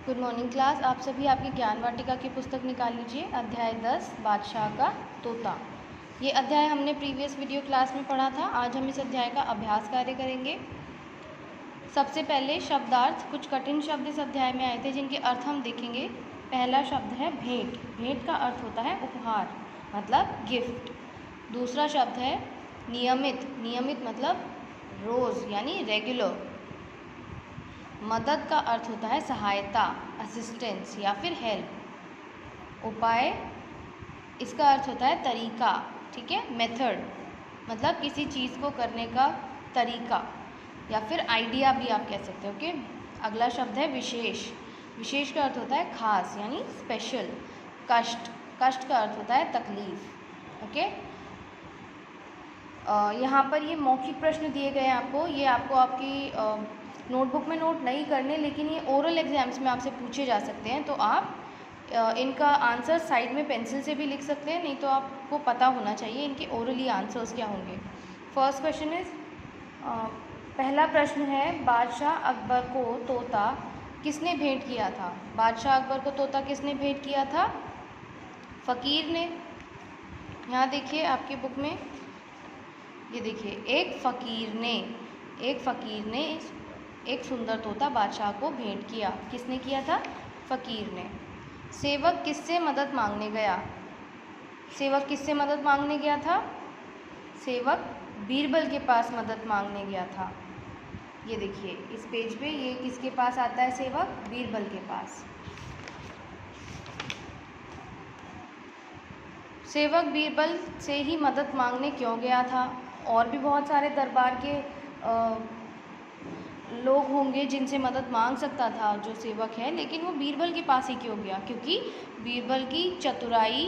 Good morning class. आप सभी आपकी ज्ञान वाटिका की पुस्तक निकाल लीजिए। अध्याय 10 बादशाह का तोता। ये अध्याय हमने प्रीवियस वीडियो क्लास में पढ़ा था। आज हम इस अध्याय का अभ्यास कार्य करेंगे। सबसे पहले शब्दार्थ। कुछ कठिन शब्द इस अध्याय में आए थे जिनके अर्थ हम देखेंगे। पहला शब्द है भेंट। भेंट का अर्थ होता है उपहार, मतलब गिफ्ट। दूसरा शब्द है नियमित। नियमित मतलब रोज़ यानी रेगुलर। मदद का अर्थ होता है सहायता, असिस्टेंस या फिर हेल्प। उपाय, इसका अर्थ होता है तरीका, ठीक है, मेथड, मतलब किसी चीज़ को करने का तरीका या फिर आइडिया भी आप कह सकते हो। ओके। अगला शब्द है विशेष। विशेष का अर्थ होता है खास यानी स्पेशल। कष्ट, कष्ट का अर्थ होता है तकलीफ। ओके। यहाँ पर ये मौखिक प्रश्न दिए गए हैं आपको। ये आपको आपकी नोटबुक में नोट नहीं करने, लेकिन ये ओरल एग्जाम्स में आपसे पूछे जा सकते हैं। तो आप इनका आंसर साइड में पेंसिल से भी लिख सकते हैं, नहीं तो आपको पता होना चाहिए इनके ओरली आंसर्स क्या होंगे। फर्स्ट क्वेश्चन इज, पहला प्रश्न है बादशाह अकबर को तोता किसने भेंट किया था। बादशाह अकबर को तोता किसने भेंट किया था? फ़कीर ने। यहाँ देखिए आपकी बुक में, ये देखिए, एक फ़कीर ने एक सुंदर तोता बादशाह को भेंट किया। किसने किया था? फ़कीर ने। सेवक किससे मदद मांगने गया? सेवक किससे मदद मांगने गया था? सेवक बीरबल के पास मदद मांगने गया था। ये देखिए इस पेज पे, ये किसके पास आता है? सेवक बीरबल के पास। सेवक बीरबल से ही मदद मांगने क्यों गया था? और भी बहुत सारे दरबार के लोग होंगे जिनसे मदद मांग सकता था जो सेवक है, लेकिन वो बीरबल के पास ही क्यों गया? क्योंकि बीरबल की चतुराई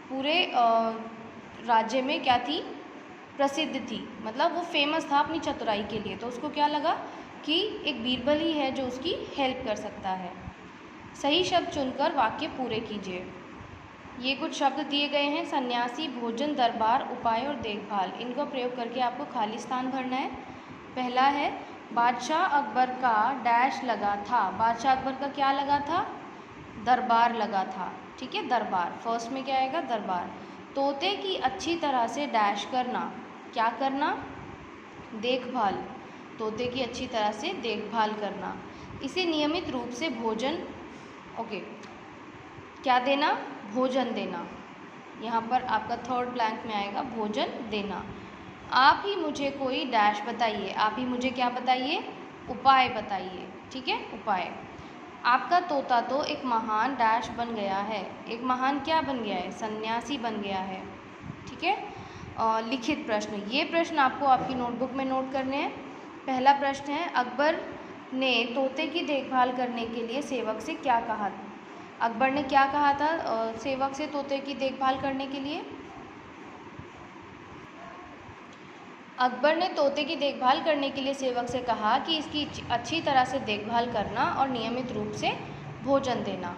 पूरे राज्य में क्या थी? प्रसिद्ध थी, मतलब वो फेमस था अपनी चतुराई के लिए। तो उसको क्या लगा कि एक बीरबल ही है जो उसकी हेल्प कर सकता है। सही शब्द चुनकर वाक्य पूरे कीजिए। ये कुछ शब्द दिए गए हैं, सन्यासी, भोजन, दरबार, उपाय और देखभाल। इनको प्रयोग करके आपको खाली स्थान भरना है। पहला है बादशाह अकबर का डैश लगा था। बादशाह अकबर का क्या लगा था? दरबार लगा था, ठीक है, दरबार। फर्स्ट में क्या आएगा? दरबार। तोते की अच्छी तरह से डैश करना। क्या करना? देखभाल। तोते की अच्छी तरह से देखभाल करना। इसे नियमित रूप से भोजन, ओके, क्या देना? भोजन देना। यहाँ पर आपका थर्ड ब्लैंक में आएगा भोजन देना। आप ही मुझे कोई डैश बताइए। आप ही मुझे क्या बताइए? उपाय बताइए, ठीक है, उपाय। आपका तोता तो एक महान डैश बन गया है। एक महान क्या बन गया है? सन्यासी बन गया है, ठीक है। लिखित प्रश्न, ये प्रश्न आपको आपकी नोटबुक में नोट करने हैं। पहला प्रश्न है, अकबर ने तोते की देखभाल करने के लिए सेवक से क्या कहा? अकबर ने क्या कहा था सेवक से तोते की देखभाल करने के लिए? अकबर ने तोते की देखभाल करने के लिए सेवक से कहा कि इसकी अच्छी तरह से देखभाल करना और नियमित रूप से भोजन देना।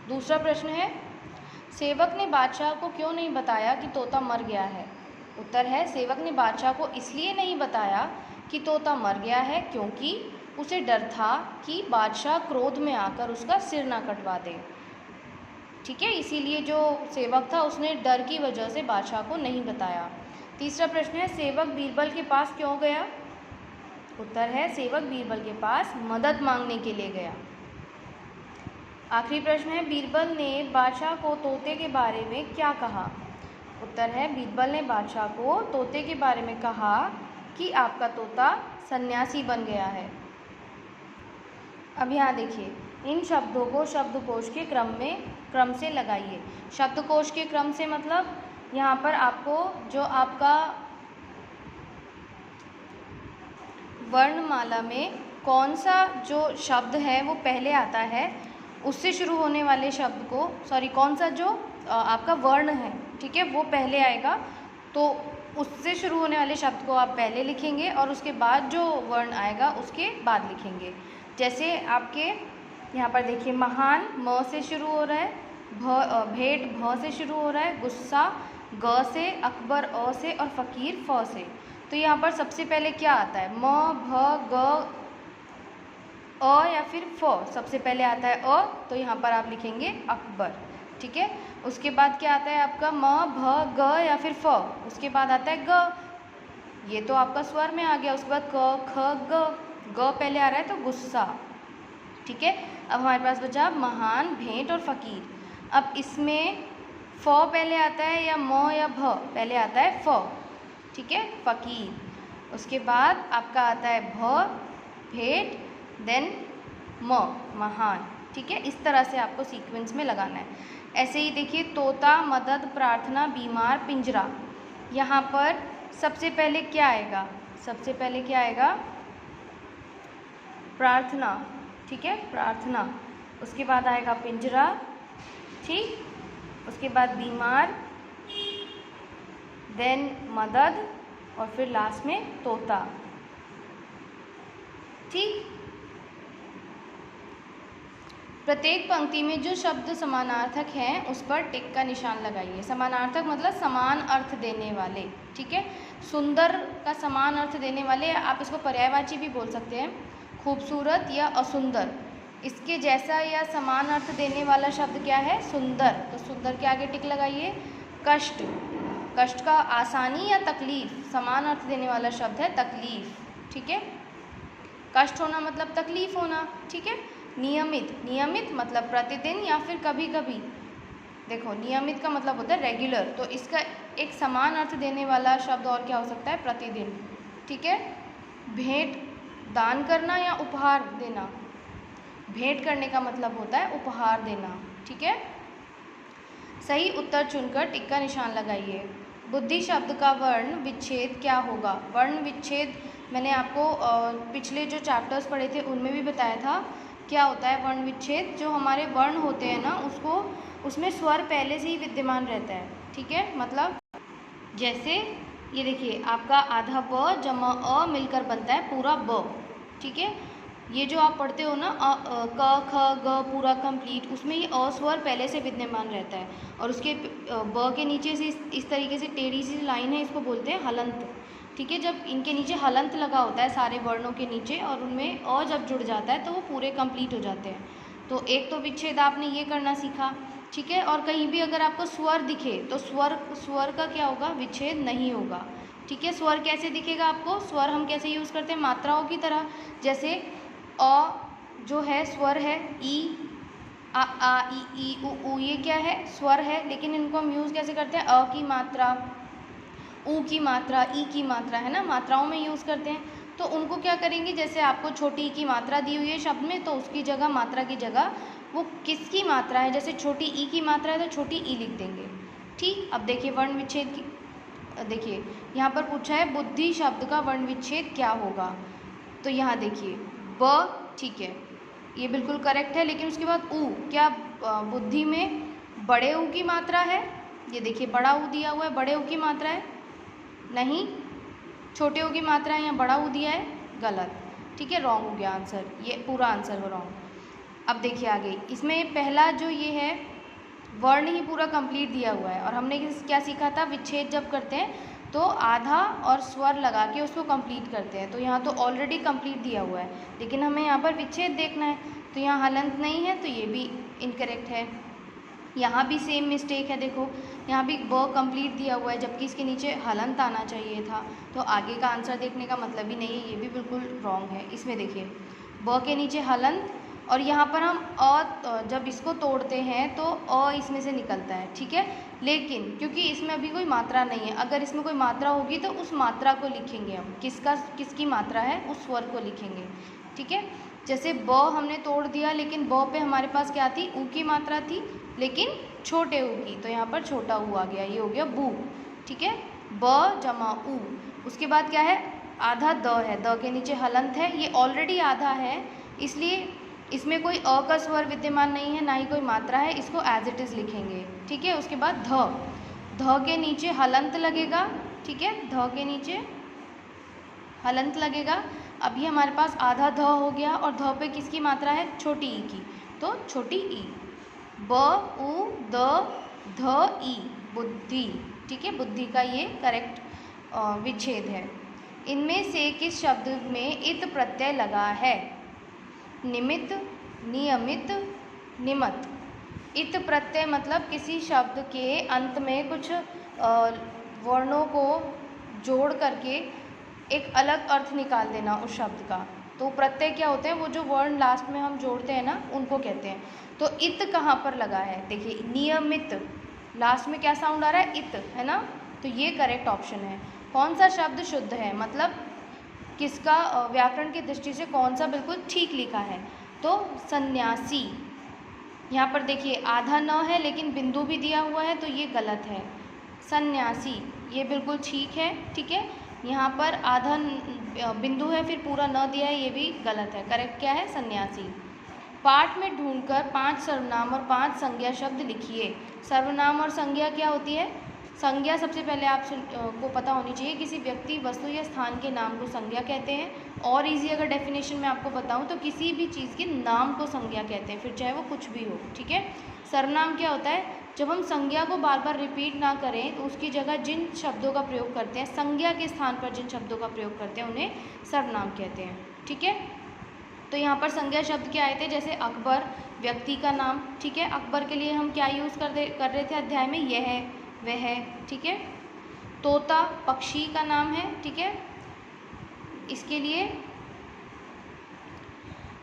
दूसरा प्रश्न है, सेवक ने बादशाह को क्यों नहीं बताया कि तोता मर गया है? उत्तर है, सेवक ने बादशाह को इसलिए नहीं बताया कि तोता मर गया है क्योंकि उसे डर था कि बादशाह क्रोध में आकर उसका सिर ना कटवा दे, ठीक है। इसीलिए जो सेवक था उसने डर की वजह से बादशाह को नहीं बताया। तीसरा प्रश्न है, सेवक बीरबल के पास क्यों गया? उत्तर है, सेवक बीरबल के पास मदद मांगने के लिए गया। आखिरी प्रश्न है, बीरबल ने बादशाह को तोते के बारे में क्या कहा? उत्तर है, बीरबल ने बादशाह को तोते के बारे में कहा कि आपका तोता सन्यासी बन गया है। अब यहाँ देखिए, इन शब्दों को शब्दकोश के क्रम से लगाइए। शब्दकोश के क्रम से मतलब यहाँ पर आपको जो आपका वर्णमाला में कौन सा जो शब्द है वो पहले आता है, उससे शुरू होने वाले शब्द को, कौन सा जो आपका वर्ण है, ठीक है, वो पहले आएगा। तो उससे शुरू होने वाले शब्द को आप पहले लिखेंगे और उसके बाद जो वर्ण आएगा उसके बाद लिखेंगे। जैसे आपके यहाँ पर देखिए, महान म से शुरू हो रहा है, भेंट भ से शुरू हो रहा है, गुस्सा ग से, अकबर अ से और फ़कीर फ से। तो यहाँ पर सबसे पहले क्या आता है? म भ ग अ या फिर फ, सबसे पहले आता है अ, तो यहाँ पर आप लिखेंगे अकबर, ठीक है। उसके बाद क्या आता है आपका म, भ, ग या फिर फ, उसके बाद आता है ग, ये तो आपका स्वर में आ गया। उसके बाद क, ख, ग पहले आ रहा है तो गुस्सा, ठीक है। अब हमारे पास बचा महान, भेंट और फ़कीर। अब इसमें फ पहले आता है या म या भ, पहले आता है फ, ठीक है, फ़कीर। उसके बाद आपका आता है भ, भेंट, देन म, महान, ठीक है। इस तरह से आपको सीक्वेंस में लगाना है। ऐसे ही देखिए तोता, मदद, प्रार्थना, बीमार, पिंजरा। यहाँ पर सबसे पहले क्या आएगा, सबसे पहले क्या आएगा, प्रार्थना, ठीक है, प्रार्थना। उसके बाद आएगा पिंजरा, ठीक, उसके बाद बीमार, देन मदद और फिर लास्ट में तोता, ठीक। प्रत्येक पंक्ति में जो शब्द समानार्थक हैं उस पर टिक का निशान लगाइए। समानार्थक मतलब समान अर्थ देने वाले, ठीक है। सुंदर का समान अर्थ देने वाले, आप इसको पर्यायवाची भी बोल सकते हैं। खूबसूरत या असुंदर, इसके जैसा या समान अर्थ देने वाला शब्द क्या है, सुंदर, तो सुंदर के आगे टिक लगाइए। कष्ट, कष्ट का आसानी या तकलीफ, समान अर्थ देने वाला शब्द है तकलीफ, ठीक है। कष्ट होना मतलब तकलीफ होना, ठीक है। नियमित, नियमित मतलब प्रतिदिन या फिर कभी कभी। देखो नियमित का मतलब होता है रेगुलर, तो इसका एक समान अर्थ देने वाला शब्द और क्या हो सकता है, प्रतिदिन, ठीक है। भेंट, दान करना या उपहार देना। भेंट करने का मतलब होता है उपहार देना, ठीक है। सही उत्तर चुनकर टिक का निशान लगाइए। बुद्धि शब्द का वर्ण विच्छेद क्या होगा। वर्ण विच्छेद मैंने आपको पिछले जो चैप्टर्स पढ़े थे उनमें भी बताया था क्या होता है वर्ण विच्छेद। जो हमारे वर्ण होते हैं ना उसको, उसमें स्वर पहले से ही विद्यमान रहता है, ठीक है। मतलब जैसे ये देखिए आपका आधा ब जमा अ मिलकर बनता है पूरा ब, ठीक है। ये जो आप पढ़ते हो ना क ख ग पूरा कंप्लीट, उसमें ये अ स्वर पहले से विद्यमान रहता है और उसके ब के नीचे से इस तरीके से टेढ़ी सी लाइन है, इसको बोलते हैं हलंत, ठीक है। जब इनके नीचे हलंत लगा होता है सारे वर्णों के नीचे और उनमें अ जब जुड़ जाता है तो वो पूरे कंप्लीट हो जाते हैं। तो एक तो विच्छेद आपने ये करना सीखा, ठीक है। और कहीं भी अगर आपको स्वर दिखे तो स्वर का क्या होगा, विच्छेद नहीं होगा, ठीक है। स्वर कैसे दिखेगा आपको, स्वर हम कैसे यूज़ करते हैं, मात्राओं की तरह। जैसे अ जो है स्वर है, ई आ ई उ, ये क्या है, स्वर है, लेकिन इनको हम यूज़ कैसे करते हैं, अ की मात्रा, ऊ की मात्रा, ई की मात्रा, है ना, मात्राओं में यूज़ करते हैं। तो उनको क्या करेंगे, जैसे आपको छोटी ई की मात्रा दी हुई है शब्द में, तो उसकी जगह, मात्रा की जगह वो किसकी मात्रा है, जैसे छोटी ई की मात्रा है तो छोटी ई लिख देंगे, ठीक। अब देखिए वर्ण विच्छेद की, देखिए यहाँ पर पूछा है बुद्धि शब्द का वर्ण विच्छेद क्या होगा। तो यहाँ देखिए ब, ठीक है, ये बिल्कुल करेक्ट है, लेकिन उसके बाद ऊ, क्या बुद्धि में बड़े ऊ की मात्रा है, ये देखिए बड़ा ऊ दिया हुआ है, बड़े ऊ की मात्रा है, नहीं, छोटे ऊ की मात्रा है, यहाँ बड़ा ऊ दिया है, गलत, ठीक है, रॉन्ग हो गया आंसर, ये पूरा आंसर हो रॉन्ग। अब देखिए आगे, इसमें पहला जो ये है वर्ण ही पूरा कंप्लीट दिया हुआ है और हमने क्या सीखा था, विच्छेद जब करते हैं तो आधा और स्वर लगा के उसको कंप्लीट करते हैं। तो यहाँ तो ऑलरेडी कंप्लीट दिया हुआ है, लेकिन हमें यहाँ पर विच्छेद देखना है, तो यहाँ हलंत नहीं है तो ये भी इनकरेक्ट है। यहाँ भी सेम मिस्टेक है, देखो यहाँ भी ब कंप्लीट दिया हुआ है जबकि इसके नीचे हलंत आना चाहिए था, तो आगे का आंसर देखने का मतलब ही नहीं है, ये भी बिल्कुल रॉन्ग है। इसमें देखिए ब के नीचे हलंत और यहाँ पर हम अ जब इसको तोड़ते हैं तो अ इसमें से निकलता है, ठीक है। लेकिन क्योंकि इसमें अभी कोई मात्रा नहीं है, अगर इसमें कोई मात्रा होगी तो उस मात्रा को लिखेंगे हम, किसकी मात्रा है उस स्वर को लिखेंगे, ठीक है। जैसे ब हमने तोड़ दिया, लेकिन ब पे हमारे पास क्या थी, ऊ की मात्रा थी, लेकिन छोटे ऊ की, तो यहाँ पर छोटा ऊ आ गया, ये हो गया बू, ठीक है। ब जमा ऊ, उसके बाद क्या है, आधा द है, द के नीचे हलंत है, ये ऑलरेडी आधा है, इसलिए इसमें कोई अ का स्वर विद्यमान नहीं है, ना ही कोई मात्रा है, इसको एज इट इज़ लिखेंगे, ठीक है। उसके बाद ध के नीचे हलंत लगेगा, ठीक है, ध के नीचे हलंत लगेगा। अभी हमारे पास आधा ध हो गया और ध पे किसकी मात्रा है, छोटी ई की, तो छोटी ई, ब उ द ध ई, बुद्धि, ठीक है, बुद्धि का ये करेक्ट विच्छेद है। इनमें से किस शब्द में इत प्रत्यय लगा है। निमित्त, नियमित, निमत। इत प्रत्यय मतलब किसी शब्द के अंत में कुछ वर्णों को जोड़ करके एक अलग अर्थ निकाल देना उस शब्द का। तो प्रत्यय क्या होते हैं, वो जो वर्ण लास्ट में हम जोड़ते हैं ना, उनको कहते हैं। तो इत कहाँ पर लगा है, देखिए नियमित, लास्ट में क्या साउंड आ रहा है, इत, है ना। तो ये करेक्ट ऑप्शन है। कौन सा शब्द शुद्ध है, मतलब किसका व्याकरण की दृष्टि से कौन सा बिल्कुल ठीक लिखा है, तो सन्यासी। यहाँ पर देखिए आधा न है लेकिन बिंदु भी दिया हुआ है, तो ये गलत है। सन्यासी ये बिल्कुल ठीक है, ठीक है। यहाँ पर आधा बिंदु है फिर पूरा न दिया है, ये भी गलत है। करेक्ट क्या है, सन्यासी। पाठ में ढूंढकर 5 सर्वनाम और 5 संज्ञा शब्द लिखिए। सर्वनाम और संज्ञा क्या होती है, संज्ञा सबसे पहले आप को पता होनी चाहिए, किसी व्यक्ति, वस्तु या स्थान के नाम को संज्ञा कहते हैं। और इजी अगर डेफिनेशन में आपको बताऊं तो किसी भी चीज़ के नाम को संज्ञा कहते हैं, फिर चाहे वो कुछ भी हो, ठीक है। सर्वनाम क्या होता है, जब हम संज्ञा को बार बार रिपीट ना करें तो उसकी जगह जिन शब्दों का प्रयोग करते हैं, संज्ञा के स्थान पर जिन शब्दों का प्रयोग करते हैं उन्हें सर्वनाम कहते हैं, ठीक है। तो यहाँ पर संज्ञा शब्द क्या आए थे, जैसे अकबर व्यक्ति का नाम, ठीक है। अकबर के लिए हम क्या यूज़ कर रहे थे अध्याय में, यह है, वह है, ठीक है। तोता पक्षी का नाम है, ठीक है। इसके लिए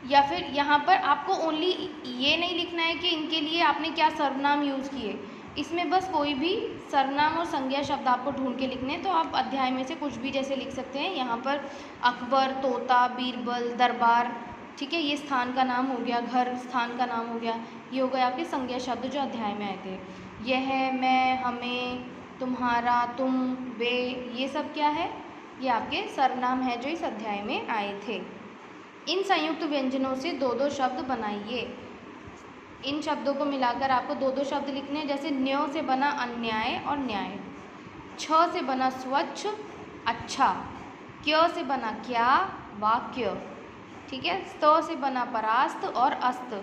या फिर यहाँ पर आपको ओनली ये नहीं लिखना है कि इनके लिए आपने क्या सर्वनाम यूज़ किए, इसमें बस कोई भी सर्वनाम और संज्ञा शब्द आपको ढूंढ के लिखने हैं। तो आप अध्याय में से कुछ भी जैसे लिख सकते हैं। यहाँ पर अकबर, तोता, बीरबल, दरबार, ठीक है, ये स्थान का नाम हो गया, घर स्थान का नाम हो गया, ये हो गए आपके संज्ञा शब्द जो अध्याय में आए थे। यह, मैं, हमें, तुम्हारा, तुम, वे, ये सब क्या है, ये आपके सर्वनाम है जो इस अध्याय में आए थे। इन संयुक्त व्यंजनों से 2-2 शब्द बनाइए। इन शब्दों को मिलाकर आपको 2-2 शब्द लिखने हैं। जैसे न्यो से बना अन्याय और न्याय, छ से बना स्वच्छ अच्छा, क्य से बना क्या वाक्य, ठीक है। स्त से बना परास्त और अस्त,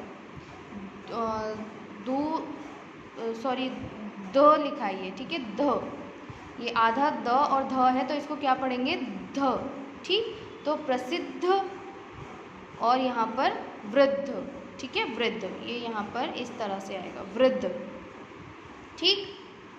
द लिखाइए, ठीक है, ध, ये आधा द और ध है तो इसको क्या पढ़ेंगे, ध, ठीक। तो प्रसिद्ध और यहाँ पर वृद्ध, ठीक है, वृद्ध, ये यहाँ पर इस तरह से आएगा, वृद्ध, ठीक।